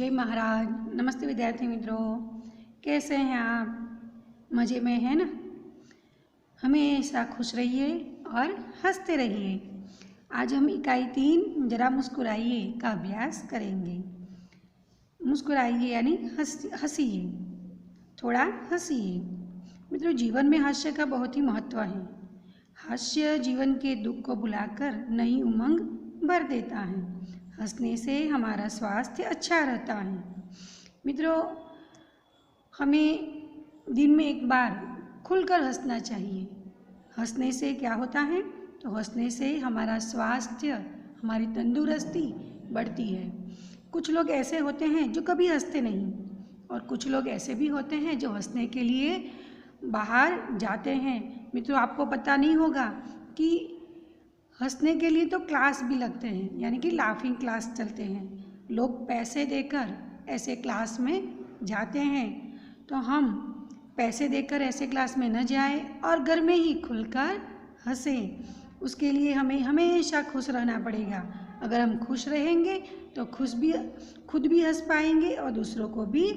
जय महाराज। नमस्ते विद्यार्थी मित्रों, कैसे हैं आप? मज़े में हैं ना? हमेशा खुश रहिए और हंसते रहिए। आज हम इकाई 3 जरा मुस्कुराइए का अभ्यास करेंगे। मुस्कुराइए यानी हंसिए, थोड़ा हंसिए। मित्रों, जीवन में हास्य का बहुत ही महत्व है। हास्य जीवन के दुख को भुलाकर नई उमंग भर देता है। हंसने से हमारा स्वास्थ्य अच्छा रहता है। मित्रों, हमें दिन में एक बार खुलकर हंसना चाहिए। हंसने से क्या होता है? तो हंसने से हमारा स्वास्थ्य, हमारी तंदुरुस्ती बढ़ती है। कुछ लोग ऐसे होते हैं जो कभी हंसते नहीं, और कुछ लोग ऐसे भी होते हैं जो हंसने के लिए बाहर जाते हैं। मित्रों, आपको पता नहीं होगा कि हंसने के लिए तो क्लास भी लगते हैं, यानी कि लाफिंग क्लास चलते हैं। लोग पैसे देकर ऐसे क्लास में जाते हैं। तो हम पैसे देकर ऐसे क्लास में न जाएं और घर में ही खुलकर हंसें। उसके लिए हमें हमेशा खुश रहना पड़ेगा। अगर हम खुश रहेंगे तो खुद भी हंस पाएंगे और दूसरों को भी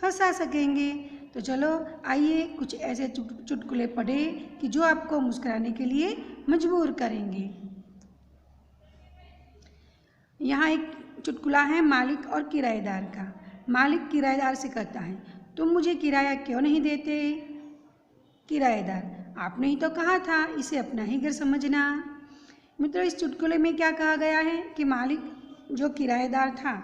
हंसा सकेंगे। तो चलो आइए कुछ ऐसे चुटकुले पढ़ें कि जो आपको मुस्कुराने के लिए मजबूर करेंगे। यहाँ एक चुटकुला है मालिक और किराएदार का। मालिक किराएदार से कहता है, तुम मुझे किराया क्यों नहीं देते? किराएदार, आपने ही तो कहा था इसे अपना ही घर समझना। मित्रों, इस चुटकुले में क्या कहा गया है कि मालिक जो किराएदार था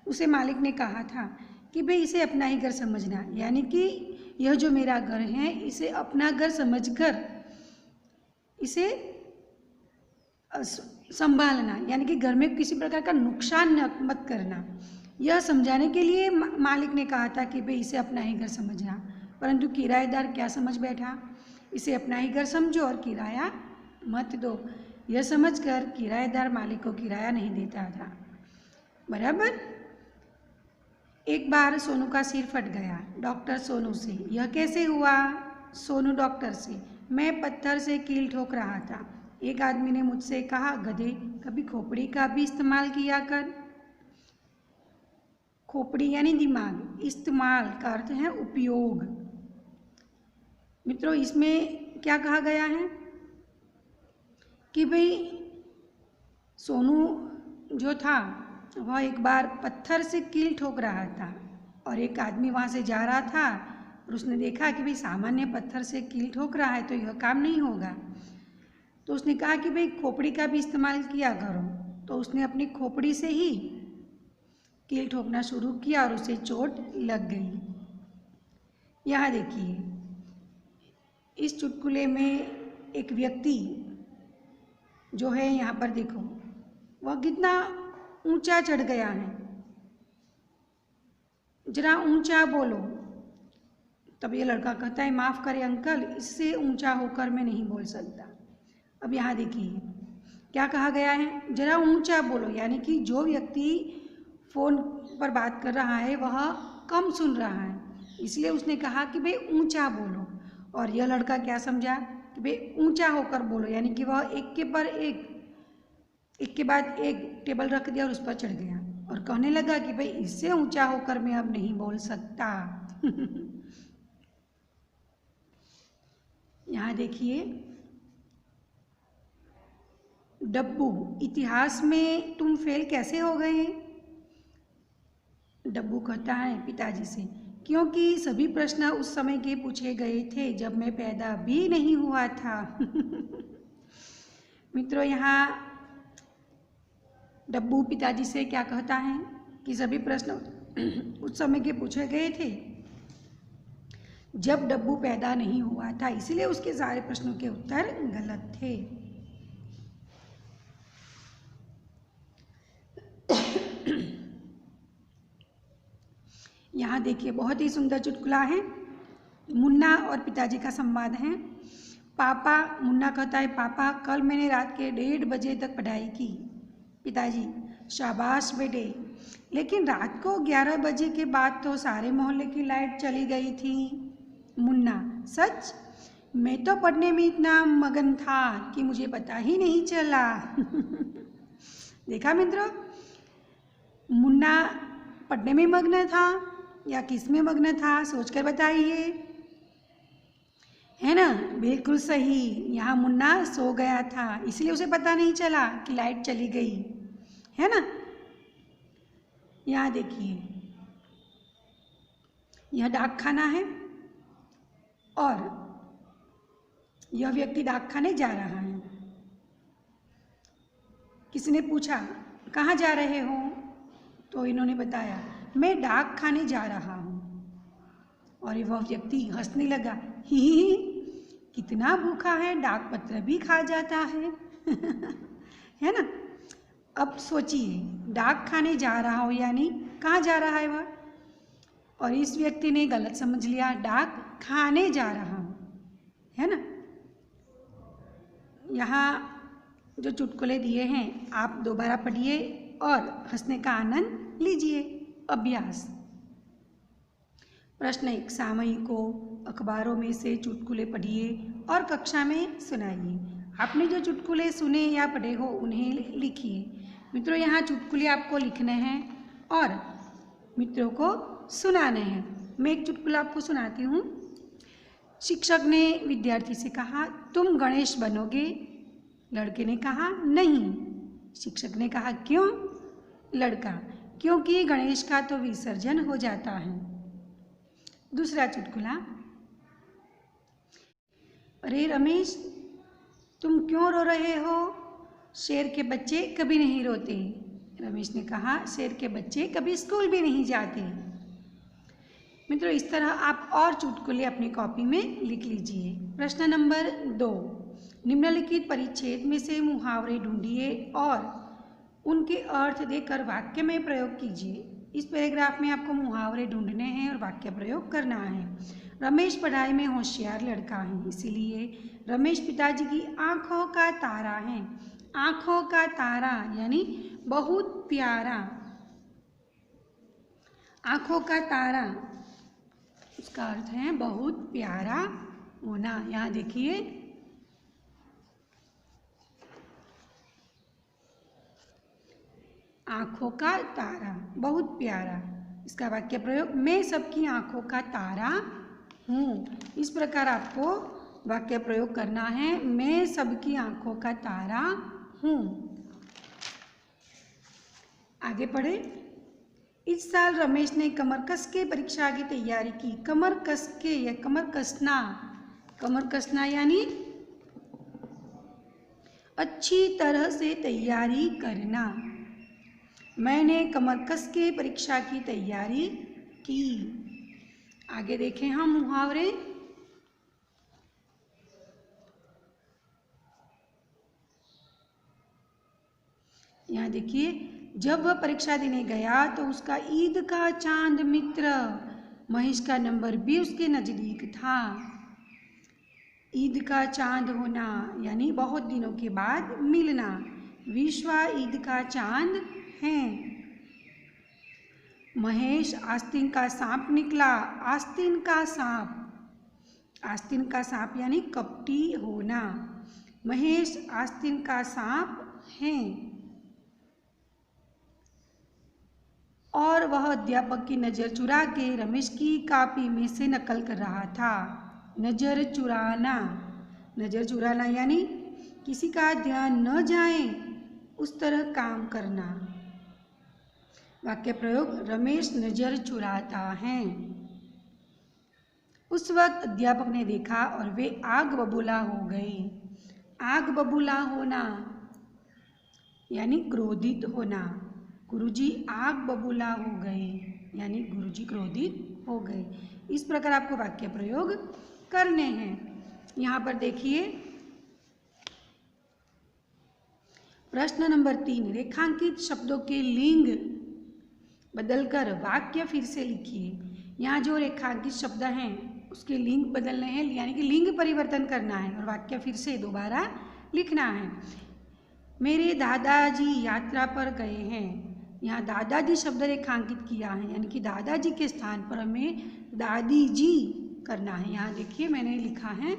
उसे मालिक ने कहा था कि भाई इसे अपना ही घर समझना, यानी कि यह जो मेरा घर है इसे अपना घर समझकर इसे संभालना, यानी कि घर में किसी प्रकार का नुकसान मत करना। यह समझाने के लिए मालिक ने कहा था कि भाई इसे अपना ही घर समझना। परंतु किराएदार क्या समझ बैठा? इसे अपना ही घर समझो और किराया मत दो। यह समझकर किराएदार मालिक को किराया नहीं देता था। बराबर। एक बार सोनू का सिर फट गया। डॉक्टर सोनू से, यह कैसे हुआ? सोनू डॉक्टर से, मैं पत्थर से कील ठोक रहा था। एक आदमी ने मुझसे कहा, गधे, कभी खोपड़ी का भी इस्तेमाल किया कर। खोपड़ी यानी दिमाग, इस्तेमाल का अर्थ है उपयोग। मित्रों, इसमें क्या कहा गया है कि भाई सोनू जो था वह एक बार पत्थर से कील ठोक रहा था और एक आदमी वहाँ से जा रहा था और उसने देखा कि भाई सामान्य पत्थर से कील ठोक रहा है तो यह काम नहीं होगा। तो उसने कहा कि भाई खोपड़ी का भी इस्तेमाल किया करो। तो उसने अपनी खोपड़ी से ही कील ठोकना शुरू किया और उसे चोट लग गई। यहाँ देखिए, इस चुटकुले में एक व्यक्ति जो है, यहाँ पर देखो, वह कितना ऊंचा चढ़ गया है। जरा ऊंचा बोलो। तब ये लड़का कहता है, माफ़ करें अंकल, इससे ऊंचा होकर मैं नहीं बोल सकता। अब यहाँ देखिए क्या कहा गया है, जरा ऊंचा बोलो, यानी कि जो व्यक्ति फ़ोन पर बात कर रहा है वह कम सुन रहा है, इसलिए उसने कहा कि भाई ऊंचा बोलो। और यह लड़का क्या समझा कि भाई ऊंचा होकर बोलो, यानी कि वह एक के बाद एक टेबल रख दिया और उस पर चढ़ गया और कहने लगा कि भाई इससे ऊंचा होकर मैं अब नहीं बोल सकता। यहाँ देखिए, डब्बू, इतिहास में तुम फेल कैसे हो गए? डब्बू कहता है पिताजी से, क्योंकि सभी प्रश्न उस समय के पूछे गए थे जब मैं पैदा भी नहीं हुआ था। मित्रों, यहाँ डब्बू पिताजी से क्या कहता है कि सभी प्रश्न उस समय के पूछे गए थे जब डब्बू पैदा नहीं हुआ था, इसलिए उसके सारे प्रश्नों के उत्तर गलत थे। यहाँ देखिए, बहुत ही सुंदर चुटकुला है। मुन्ना और पिताजी का संवाद है। पापा, मुन्ना कहता है, पापा कल मैंने रात के 1:30 बजे तक पढ़ाई की। पिताजी, शाबाश बेटे, लेकिन रात को 11 बजे के बाद तो सारे मोहल्ले की लाइट चली गई थी। मुन्ना, सच? मैं तो पढ़ने में इतना मगन था कि मुझे पता ही नहीं चला। देखा मित्रों, मुन्ना पढ़ने में मग्न था या किस में मग्न था, सोचकर बताइए। है ना, बिल्कुल सही। यहाँ मुन्ना सो गया था, इसलिए उसे पता नहीं चला कि लाइट चली गई, है ना। यहाँ देखिए, यह डाक खाना है और यह व्यक्ति डाक खाने जा रहा है। किसी ने पूछा कहाँ जा रहे हो, तो इन्होंने बताया मैं डाक खाने जा रहा हूँ। और वह व्यक्ति हंसने लगा, ही कितना भूखा है, डाक पत्र भी खा जाता है। है ना। अब सोचिए, डाक खाने जा रहा हो यानी कहाँ जा रहा है वह, और इस व्यक्ति ने गलत समझ लिया, डाक खाने जा रहा हूँ, है ना। यहाँ जो चुटकुले दिए हैं आप दोबारा पढ़िए और हंसने का आनंद लीजिए। अभ्यास। प्रश्न 1, सामयिक को अखबारों में से चुटकुले पढ़िए और कक्षा में सुनाइए। आपने जो चुटकुले सुने या पढ़े हो उन्हें लिखिए। मित्रों, यहाँ चुटकुले आपको लिखने हैं और मित्रों को सुनाने हैं। मैं एक चुटकुला आपको सुनाती हूँ। शिक्षक ने विद्यार्थी से कहा, तुम गणेश बनोगे? लड़के ने कहा, नहीं। शिक्षक ने कहा, क्यों? लड़का, क्योंकि गणेश का तो विसर्जन हो जाता है। दूसरा चुटकुला, अरे रमेश, तुम क्यों रो रहे हो? शेर के बच्चे कभी नहीं रोते। रमेश ने कहा, शेर के बच्चे कभी स्कूल भी नहीं जाते। मित्रों, इस तरह आप और चुटकुले अपनी कॉपी में लिख लीजिए। प्रश्न नंबर 2, निम्नलिखित परिच्छेद में से मुहावरे ढूंढिए और उनके अर्थ देकर वाक्य में प्रयोग कीजिए। इस पैराग्राफ में आपको मुहावरे ढूंढने हैं और वाक्य प्रयोग करना है। रमेश पढ़ाई में होशियार लड़का है, इसीलिए रमेश पिताजी की आंखों का तारा है। आंखों का तारा यानी बहुत प्यारा। आंखों का तारा, उसका अर्थ है बहुत प्यारा होना। यहाँ देखिए, आंखों का तारा बहुत प्यारा, इसका वाक्य प्रयोग, मैं सबकी आंखों का तारा हूँ। इस प्रकार आपको वाक्य प्रयोग करना है, मैं सबकी आंखों का तारा हूँ। आगे पढ़े। इस साल रमेश ने कमर कस के परीक्षा की तैयारी की। कमर कस के या कमर कसना, कमर कसना यानी अच्छी तरह से तैयारी करना। मैंने कमर कस के परीक्षा की तैयारी की। आगे देखें हम मुहावरे। यहाँ देखिए, जब वह परीक्षा देने गया तो उसका ईद का चांद मित्र महेश का नंबर भी उसके नज़दीक था। ईद का चांद होना यानी बहुत दिनों के बाद मिलना। विश्वा ईद का चांद है। महेश आस्तीन का सांप निकला। आस्तीन का सांप, आस्तीन का सांप यानी कपटी होना। महेश आस्तीन का सांप है। और वह अध्यापक की नज़र चुरा के रमेश की कॉपी में से नकल कर रहा था। नज़र चुराना, नज़र चुराना यानी किसी का ध्यान न जाए उस तरह काम करना। वाक्य प्रयोग, रमेश नज़र चुराता है। उस वक्त अध्यापक ने देखा और वे आग बबूला हो गए। आग बबूला होना यानी क्रोधित होना। गुरुजी आग बबूला हो गए यानी गुरुजी क्रोधित हो गए। इस प्रकार आपको वाक्य प्रयोग करने हैं। यहाँ पर देखिए, प्रश्न नंबर 3, रेखांकित शब्दों के लिंग बदलकर वाक्य फिर से लिखिए। यहाँ जो रेखांकित शब्द हैं उसके लिंग बदलने हैं, यानी कि लिंग परिवर्तन करना है और वाक्य फिर से दोबारा लिखना है। मेरे दादाजी यात्रा पर गए हैं। यहाँ दादाजी शब्द रेखांकित किया है, यानी कि दादाजी के स्थान पर हमें दादी जी करना है। यहाँ देखिए मैंने लिखा है,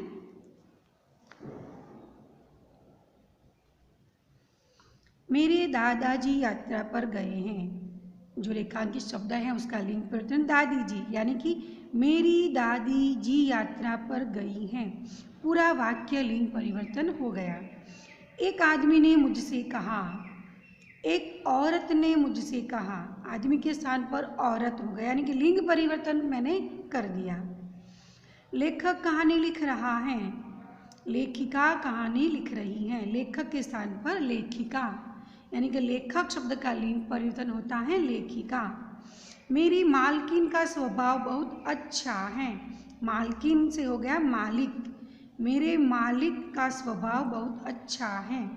मेरे दादाजी यात्रा पर गए हैं। जो रेखांकित शब्द है उसका लिंग परिवर्तन दादी जी, यानी कि मेरी दादी जी यात्रा पर गई हैं। पूरा वाक्य लिंग परिवर्तन हो गया। एक आदमी ने मुझसे कहा, एक औरत ने मुझसे कहा, आदमी के स्थान पर औरत हो गया, यानी कि लिंग परिवर्तन मैंने कर दिया। लेखक कहानी लिख रहा है, लेखिका कहानी लिख रही है। लेखक के स्थान पर लेखिका, यानी कि लेखक शब्द का लिंग परिवर्तन होता है लेखिका। मेरी मालकिन का स्वभाव बहुत अच्छा है। मालकिन से हो गया मालिक। मेरे मालिक का स्वभाव बहुत अच्छा है।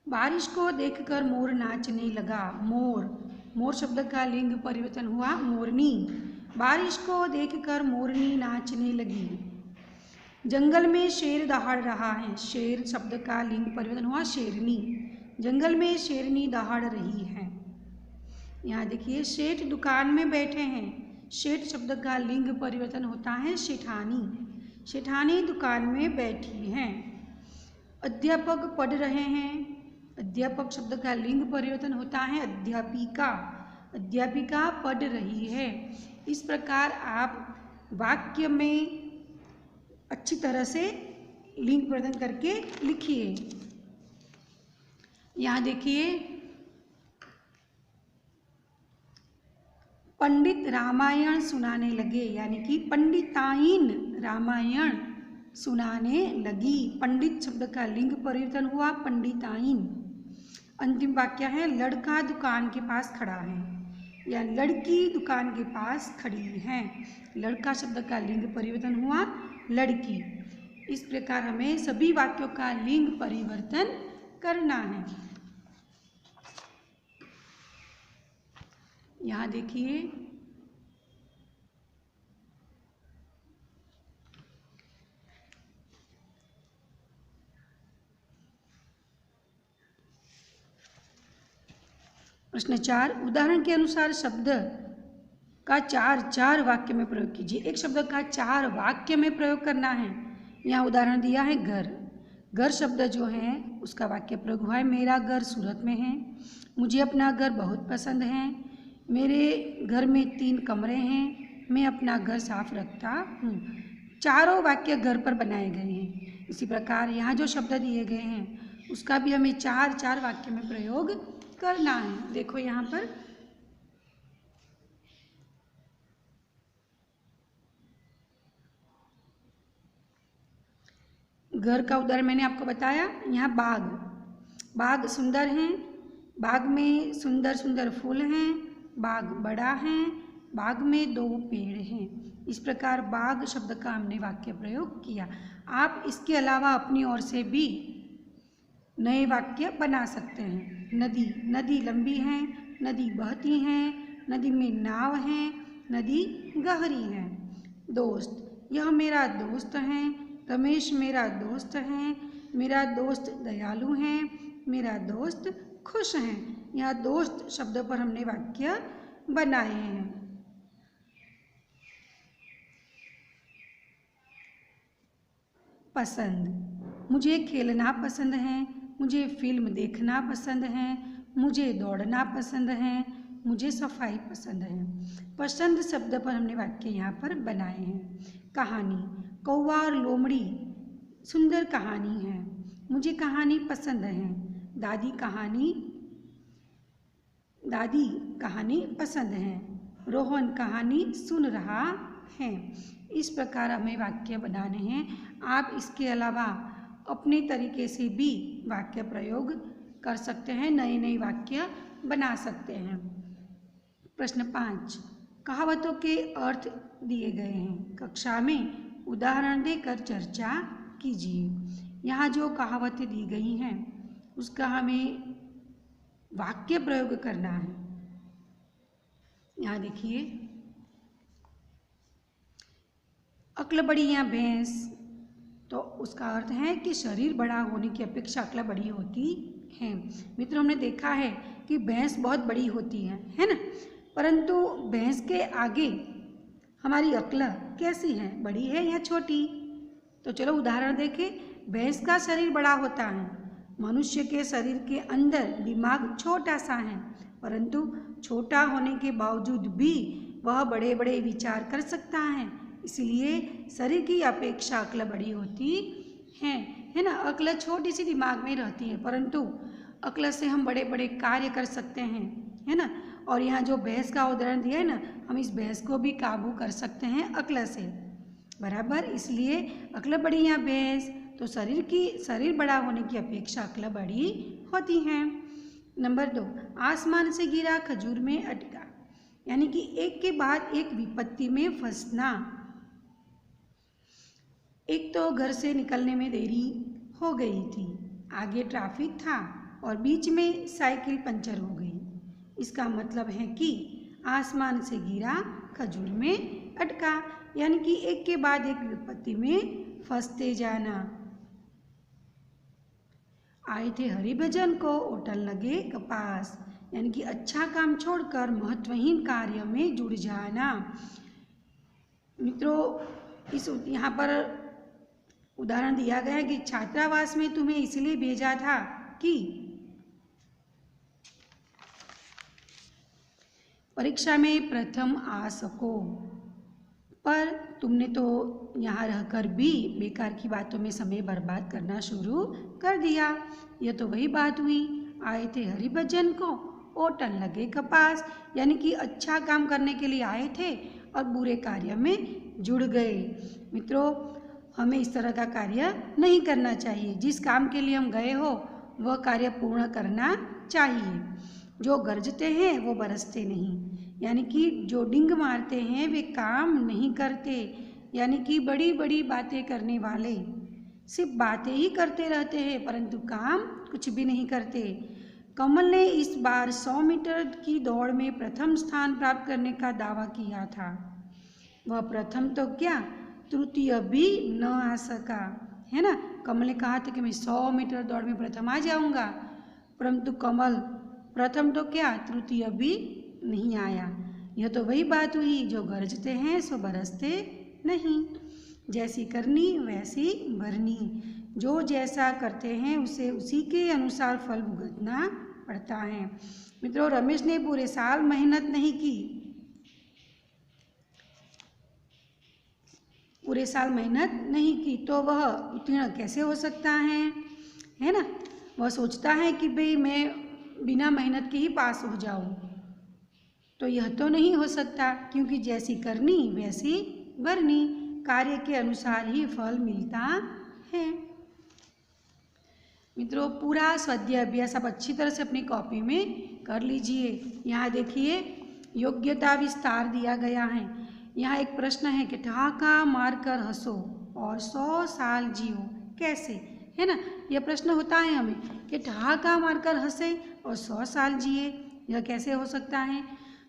बारिश को देखकर मोर नाचने लगा। मोर, मोर शब्द का लिंग परिवर्तन हुआ मोरनी। बारिश को देखकर मोरनी नाचने लगी। जंगल में शेर दहाड़ रहा है। शेर शब्द का लिंग परिवर्तन हुआ शेरनी। जंगल में शेरनी दहाड़ रही है। यहाँ देखिए, सेठ दुकान में बैठे हैं। सेठ शब्द का लिंग परिवर्तन होता है सेठानी। सेठानी दुकान में बैठी हैं। अध्यापक पढ़ रहे हैं। अध्यापक शब्द का लिंग परिवर्तन होता है अध्यापिका। अध्यापिका पढ़ रही है। इस प्रकार आप वाक्य में अच्छी तरह से लिंग परिवर्तन करके लिखिए। यहाँ देखिए, पंडित रामायण सुनाने लगे, यानी कि पंडिताइन रामायण सुनाने लगी। पंडित शब्द का लिंग परिवर्तन हुआ पंडिताइन। अंतिम वाक्य है, लड़का दुकान के पास खड़ा है या लड़की दुकान के पास खड़ी है। लड़का शब्द का लिंग परिवर्तन हुआ लड़की। इस प्रकार हमें सभी वाक्यों का लिंग परिवर्तन करना है। यहाँ देखिए, प्रश्न 4, उदाहरण के अनुसार शब्द का चार वाक्य में प्रयोग कीजिए। एक शब्द का 4 वाक्य में प्रयोग करना है। यहाँ उदाहरण दिया है घर। घर शब्द जो है उसका वाक्य प्रयोग हुआ है, मेरा घर सूरत में है। मुझे अपना घर बहुत पसंद है। मेरे घर में 3 कमरे हैं। मैं अपना घर साफ रखता हूँ। चारों वाक्य घर पर बनाए गए हैं। इसी प्रकार यहाँ जो शब्द दिए गए हैं उसका भी हमें 4 वाक्य में प्रयोग करना है। देखो यहाँ पर घर का उदाहरण मैंने आपको बताया। यहाँ बाग, बाग सुंदर हैं। बाग में सुंदर सुंदर फूल हैं। बाग बड़ा है। बाग में 2 पेड़ हैं। इस प्रकार बाग शब्द का हमने वाक्य प्रयोग किया। आप इसके अलावा अपनी ओर से भी नए वाक्य बना सकते हैं। नदी, नदी लंबी है। नदी बहती है। नदी में नाव है। नदी गहरी है। दोस्त, यह मेरा दोस्त है। रमेश मेरा दोस्त है। मेरा दोस्त दयालु है। मेरा दोस्त खुश है। यहाँ दोस्त शब्द पर हमने वाक्य बनाए हैं। पसंद, मुझे खेलना पसंद है। मुझे फिल्म देखना पसंद है। मुझे दौड़ना पसंद है। मुझे सफाई पसंद है। पसंद शब्द पर हमने वाक्य यहाँ पर बनाए हैं। कहानी, कौवा और लोमड़ी सुंदर कहानी है। मुझे कहानी पसंद है। दादी कहानी पसंद है। रोहन कहानी सुन रहा है। इस प्रकार हमें वाक्य बनाने हैं। आप इसके अलावा अपने तरीके से भी वाक्य प्रयोग कर सकते हैं, नए नए वाक्य बना सकते हैं। प्रश्न 5, कहावतों के अर्थ दिए गए हैं। कक्षा में उदाहरण देकर चर्चा कीजिए। यहाँ जो कहावतें दी गई हैं उसका हमें वाक्य प्रयोग करना है। यहाँ देखिए, अक्ल बड़ी या भैंस, तो उसका अर्थ है कि शरीर बड़ा होने की अपेक्षा अक्ल बड़ी होती है। मित्रों, हमने देखा है कि भैंस बहुत बड़ी होती है ना, परंतु भैंस के आगे हमारी अक्ल कैसी है, बड़ी है या छोटी? तो चलो उदाहरण देखें। भैंस का शरीर बड़ा होता है। मनुष्य के शरीर के अंदर दिमाग छोटा सा है। परंतु छोटा होने के बावजूद भी वह बड़े बड़े विचार कर सकता है। इसलिए शरीर की अपेक्षा अक्ल बड़ी होती है ना। अक्ल छोटी सी दिमाग में रहती है, परंतु अक्ल से हम बड़े बड़े कार्य कर सकते हैं, है ना। और यहाँ जो भैंस का उदाहरण दिया है ना, हम इस भैंस को भी काबू कर सकते हैं अक्ल से, बराबर। इसलिए अक्ल बड़ी या भैंस, तो शरीर बड़ा होने की अपेक्षा अक्ल बड़ी होती है। नंबर 2, आसमान से गिरा खजूर में अटका, यानी कि एक के बाद एक विपत्ति में फंसना। एक तो घर से निकलने में देरी हो गई थी, आगे ट्रैफिक था और बीच में साइकिल पंचर हो गई। इसका मतलब है कि आसमान से गिरा खजूर में अटका, यानी कि एक के बाद एक विपत्ति में फंसते जाना। आए थे हरिभजन को ओटन लगे कपास, यानी कि अच्छा काम छोड़कर महत्वहीन कार्य में जुड़ जाना। मित्रों, इस यहाँ पर उदाहरण दिया गया है कि छात्रावास में तुम्हें इसलिए भेजा था कि परीक्षा में प्रथम आ सको, पर तुमने तो यहाँ रहकर भी बेकार की बातों में समय बर्बाद करना शुरू कर दिया। यह तो वही बात हुई, आए थे हरिभजन को ओटन लगे कपास, यानी कि अच्छा काम करने के लिए आए थे और बुरे कार्य में जुड़ गए। मित्रों, हमें इस तरह का कार्य नहीं करना चाहिए। जिस काम के लिए हम गए हो वह कार्य पूर्ण करना चाहिए। जो गरजते हैं वो बरसते नहीं, यानी कि जो डिंग मारते हैं वे काम नहीं करते, यानी कि बड़ी बड़ी बातें करने वाले सिर्फ बातें ही करते रहते हैं परंतु काम कुछ भी नहीं करते। कमल ने इस बार 100 मीटर की दौड़ में प्रथम स्थान प्राप्त करने का दावा किया था। वह प्रथम तो क्या, तृतीय भी न आ सका, है ना। कमल ने कहा था कि मैं 100 मीटर दौड़ में प्रथम आ जाऊंगा, परंतु कमल प्रथम तो क्या, तृतीय भी नहीं आया। यह तो वही बात हुई, जो गरजते हैं सो बरसते नहीं। जैसी करनी वैसी भरनी, जो जैसा करते हैं उसे उसी के अनुसार फल भुगतना पड़ता है। मित्रों, रमेश ने पूरे साल मेहनत नहीं की, पूरे साल मेहनत नहीं की तो वह उत्तीर्ण कैसे हो सकता है ना। वह सोचता है कि भाई मैं बिना मेहनत के ही पास हो जाऊं, तो यह तो नहीं हो सकता, क्योंकि जैसी करनी वैसी भरनी, कार्य के अनुसार ही फल मिलता है। मित्रों, पूरा स्वाध्याय अभ्यास आप अच्छी तरह से अपनी कॉपी में कर लीजिए। यहाँ देखिए योग्यता विस्तार दिया गया है। यहाँ एक प्रश्न है कि ठहाका मारकर हंसो और 100 साल जियो, कैसे, है ना। यह प्रश्न होता है हमें कि ठहाका मारकर हंसे और 100 साल जिए, यह कैसे हो सकता है।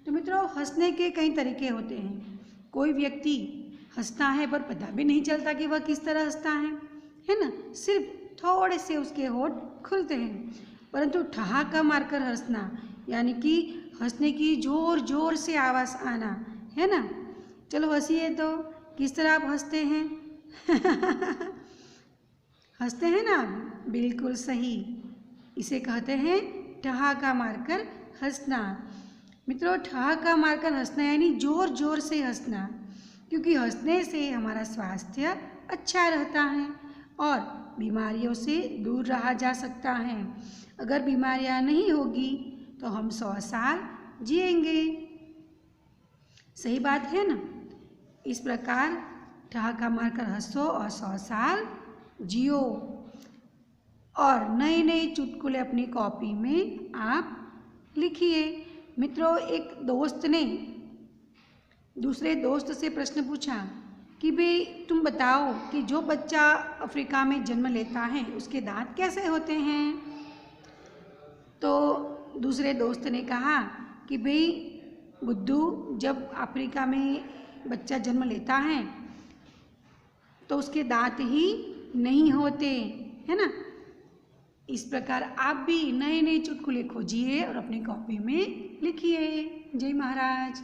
तो मित्रों, हंसने के कई तरीके होते हैं। कोई व्यक्ति हंसता है पर पता भी नहीं चलता कि वह किस तरह हंसता है ना। सिर्फ थोड़े से उसके होंठ खुलते हैं, परंतु ठहाका मारकर हंसना यानी कि हंसने की जोर जोर से आवाज़ आना, है ना। चलो हंसिए तो, किस तरह आप हंसते हैं हंसते हैं ना, बिल्कुल सही, इसे कहते हैं ठहाका मारकर हंसना। मित्रों, ठहाका मारकर हंसना यानी जोर जोर से हंसना, क्योंकि हंसने से हमारा स्वास्थ्य अच्छा रहता है और बीमारियों से दूर रहा जा सकता है। अगर बीमारियां नहीं होगी तो हम 100 साल जिएंगे, सही बात है ना। इस प्रकार ठहाका मारकर हंसो और 100 साल जियो। और नए नए चुटकुले अपनी कॉपी में आप लिखिए। मित्रों, एक दोस्त ने दूसरे दोस्त से प्रश्न पूछा कि भाई तुम बताओ कि जो बच्चा अफ्रीका में जन्म लेता है उसके दांत कैसे होते हैं। तो दूसरे दोस्त ने कहा कि भाई बुद्धू, जब अफ्रीका में बच्चा जन्म लेता है तो उसके दांत ही नहीं होते, है ना। इस प्रकार आप भी नए नए चुटकुले खोजिए और अपनी कॉपी में लिखिए। जय महाराज।